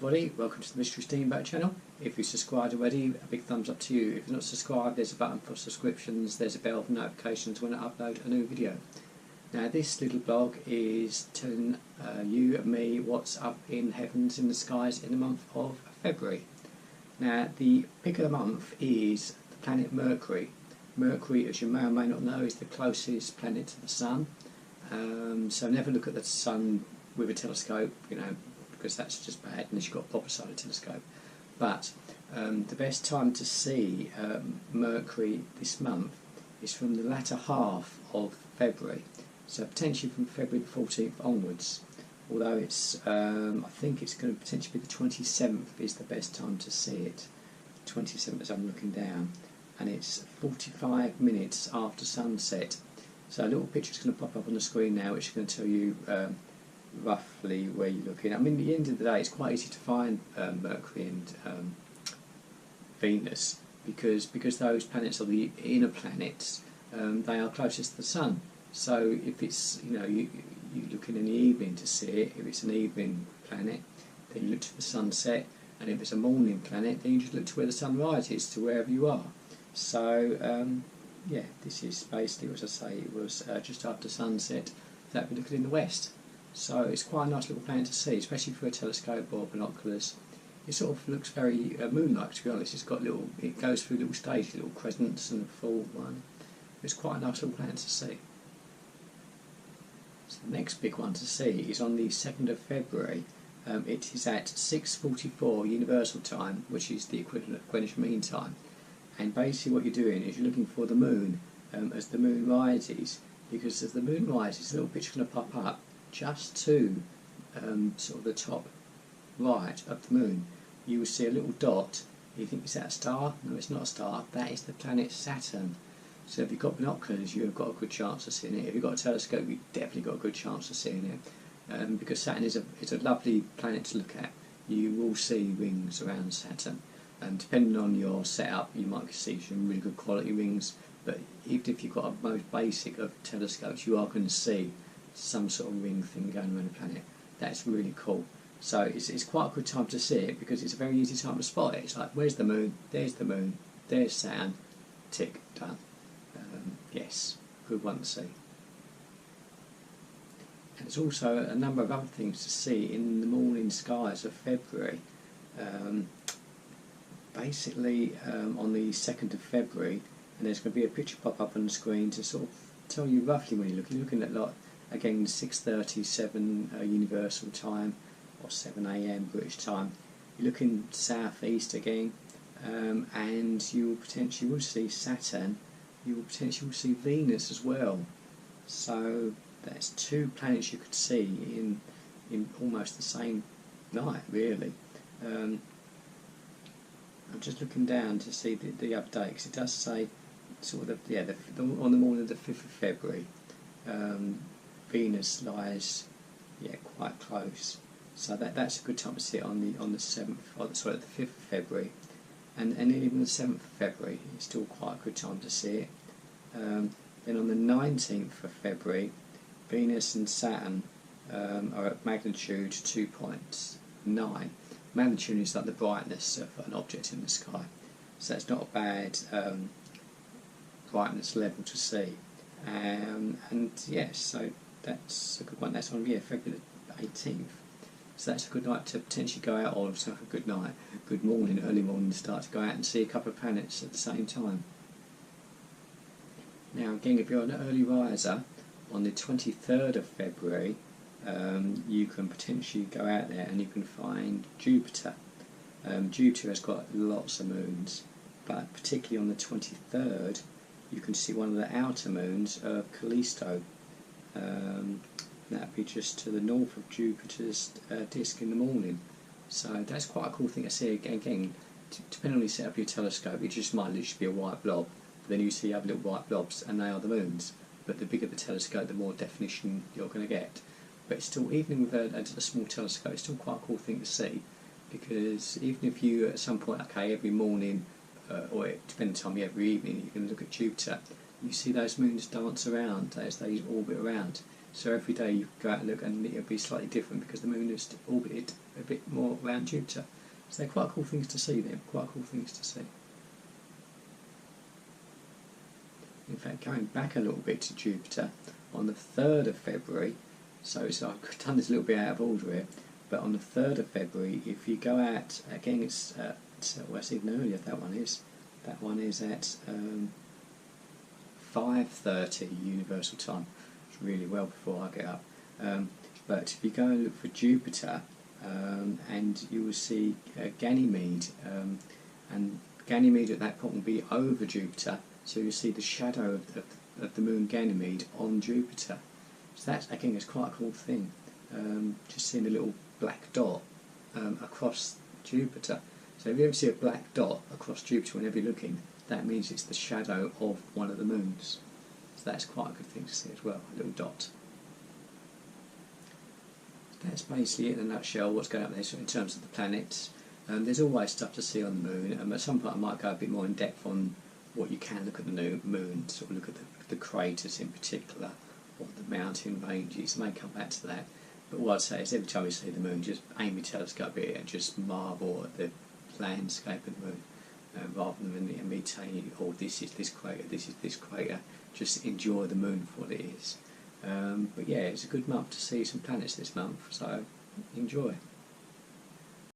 everybody, welcome to the Mystery Steamboat channel. If you've subscribed already, a big thumbs up to you. If you're not subscribed, there's a button for subscriptions, there's a bell for notifications when I upload a new video. Now this little blog is telling you and me what's up in heavens, in the skies in the month of February. Now the pick of the month is the planet Mercury. Mercury, as you may or may not know, is the closest planet to the Sun. So never look at the Sun with a telescope, because that's just bad unless you've got a proper solar telescope. But the best time to see Mercury this month is from the latter half of February, so potentially from February the 14th onwards, although it's I think it's going to potentially be the 27th is the best time to see it. 27th as I'm looking down, and it's 45 minutes after sunset. So a little picture is going to pop up on the screen now which is going to tell you roughly where you're looking. I mean, at the end of the day, it's quite easy to find Mercury and Venus because those planets are the inner planets. They are closest to the Sun. So if it's you looking in the evening to see it, if it's an evening planet, then you look to the sunset, and if it's a morning planet, then you just look to where the sun rises, to wherever you are. So yeah, this is basically, as I say, it was just after sunset that we're looking in the west. So it's quite a nice little planet to see, especially through a telescope or binoculars. It sort of looks very moon-like, to be honest. It's got it goes through little stages, little crescents and a full one. It's quite a nice little planet to see. So the next big one to see is on the 2nd of February. It is at 6:44 Universal Time, which is the equivalent of Greenwich Mean Time. And basically what you're doing is you're looking for the moon as the moon rises, because as the moon rises, a little picture is going to pop up just to sort of the top right of the moon. You will see a little dot. You think, is that a star? No, it's not a star. That is the planet Saturn. So if you've got binoculars, you've got a good chance of seeing it. If you've got a telescope, you've definitely got a good chance of seeing it. Because Saturn is a lovely planet to look at. You will see rings around Saturn. And depending on your setup, you might see some really good quality rings. But even if you've got a most basic of telescopes, you are going to see some sort of ring thing going around the planet. That's really cool. So it's quite a good time to see it because it's a very easy time to spot it. It's like, where's the moon? There's Saturn. Tick, done. Yes, good one to see. And there's also a number of other things to see in the morning skies of February. Basically, on the 2nd of February, and there's going to be a picture pop up on the screen to sort of tell you roughly when you're looking at again 6:37 Universal Time or 7 AM British Time. You're looking southeast again, and you will potentially see Saturn. You will potentially see Venus as well. So that's two planets you could see in almost the same night, really. I'm just looking down to see the update, because it does say sort of on the morning of the 5th of February. Venus lies quite close, so that's a good time to see it on the 7th, or sorry, the 5th of February, and even the 7th of February is still quite a good time to see it. Then on the 19th of February, Venus and Saturn are at magnitude 2.9. Magnitude is like the brightness of an object in the sky, so it's not a bad brightness level to see. And yes, so that's a good one. That's on February the 18th. So that's a good night to potentially go out, or it's not a good night, good morning, early morning to start to go out and see a couple of planets at the same time. Now again, if you're an early riser, on the 23rd of February, you can potentially go out there and you can find Jupiter. Jupiter has got lots of moons, but particularly on the 23rd, you can see one of the outer moons of Callisto. That would be just to the north of Jupiter's disk in the morning. So that's quite a cool thing to see. Again, depending on you set up your telescope, it just might literally be a white blob. But then you see other little white blobs, and they are the moons. But the bigger the telescope, the more definition you're going to get. But it's still, even with a small telescope, it's still quite a cool thing to see, because even if you at some point, every morning, or depending on the time, every evening, you can look at Jupiter, you see those moons dance around as they orbit around. So every day you go out and look and it'll be slightly different because the moon is orbited a bit more around Jupiter. So they're quite cool things to see then, quite cool things to see. In fact, going back a little bit to Jupiter, on the 3rd of February, so I've done this a little bit out of order here, but on the 3rd of February, if you go out, again it's well, it's even earlier, that one is at 5:30 Universal Time. It's really well before I get up. But if you go and look for Jupiter, and you will see Ganymede, and Ganymede at that point will be over Jupiter, so you'll see the shadow of the moon Ganymede on Jupiter. So that, again, is quite a cool thing. Just seeing a little black dot across Jupiter. So if you ever see a black dot across Jupiter whenever you're looking, that means it's the shadow of one of the moons. So that's quite a good thing to see as well, a little dot. That's basically it in a nutshell what's going on there in terms of the planets. There's always stuff to see on the moon, at some point I might go a bit more in depth on what you can look at the moon, sort of look at the craters in particular, or the mountain ranges. I may come back to that. But what I'd say is every time you see the moon, just aim your telescope here and just marvel at the landscape of the moon, rather than me telling you, oh, this is this crater, this is this crater. Just enjoy the moon for what it is. But yeah, it's a good month to see some planets this month, so enjoy.